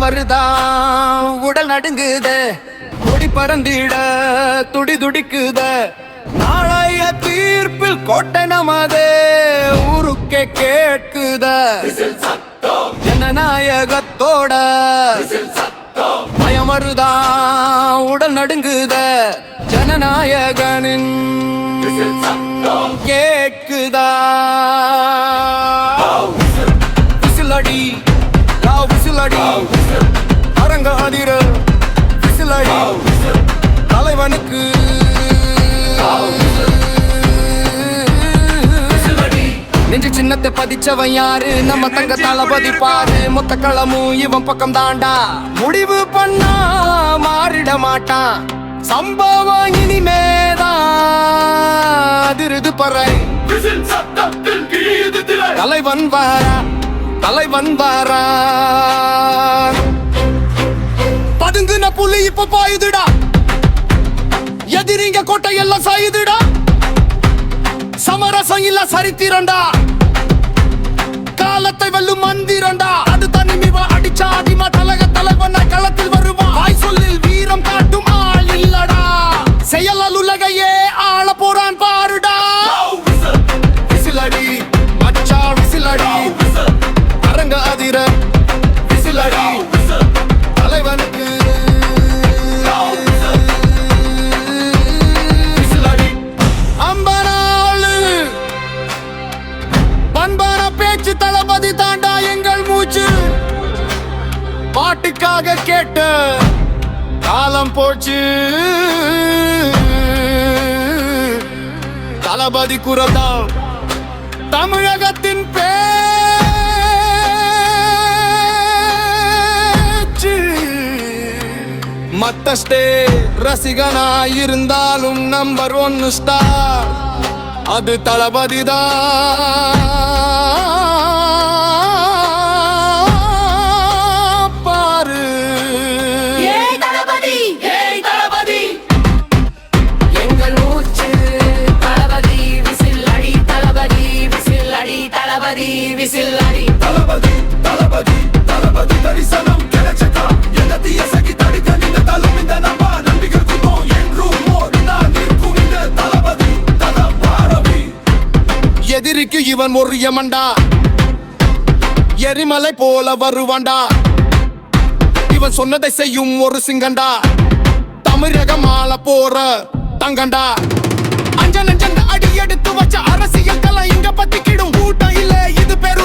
வருதா உடல் நடுங்குத கொடி பறந்திட துடி துடிக்குத நாளைய தீர்ப்பில் கோட்டை நமதே ஊருக்கே கேட்குத ஜனநாயகத்தோட பயம் வருதா உடல் நடுங்குத ஜனநாயகனின் கேட்குதா விசிலடி விசிலடி அரங்க அதிர விசிலடி தலைவனுக்கு நெஞ்சு சின்னத்தை பதிச்சவன் யாரு நம்ம தங்க தளபதி பாரு மொத்த களமும் இவன் பக்கம் தாண்டா முடிவு பண்ணா மாறிட மாட்டான் சம்பவம் இனிமேதான் அதிருது பறை தலைவன் வாரா தலைவன் வாரா பதுங்குன புலி இப்ப பாயுதுடா எதிரிங்க கோட்டை எல்லாம் சாயுதுடா சமரசம் இல்ல சரித்திரண்டா காலத்தை வெல்லும் மந்திரண்டா அது தனிமிவ அடிச்சா அதிமா தலக தலைவன் களத்தில் வருவான் வாய் சொல்லில் வீரம் காட்டும் ஆள் இல்லடா செயலால் உலகையே ஆள போறான் பாருடா விசிலடி மச்சா விசிலடி அரங்க அதிர விசிலடி தலைவனுக்கு விசிலடி அம்பனாளு பண்பான பேச்சு தளபதி தாண்டா எங்கள் மூச்சு பாட்டுக்காக கேட்ட காலம் போச்சு தளபதி குரல்தான் தமிழகத்தின் பேச்சு மத்த ஸ்டே ரசிகனா இருந்தாலும் நம்பர் 1 ஸ்டார் அது தளபதிதான் பாரு எங்கள் மூச்சு தளபதி விசில் அடி தளபதி விசில் அடி தளபதி விசில் அடி தளபதி தளபதி தளபதி தரிசனம் கிடைச்சதா எதத்திய சகி தடுக்க நின்ற தலும் இந்த நம்ப நம்பிக்கைக்குமோ என்றும் நான் நிற்கும் இந்த தளபதி தளபாரவி எதிரிக்கு இவன் ஒரு யமன்டா எரிமலை போல வருவான்டா இவன் சொன்னதை செய்யும் ஒரு சிங்கண்டா தமிழக மாலை போற தங்கண்டா அஞ்சன் அடி எடுத்து வச்ச அரசியல் கலை இங்க பத்திக்கிடும் கூட்டம் இல்ல இது பெரும்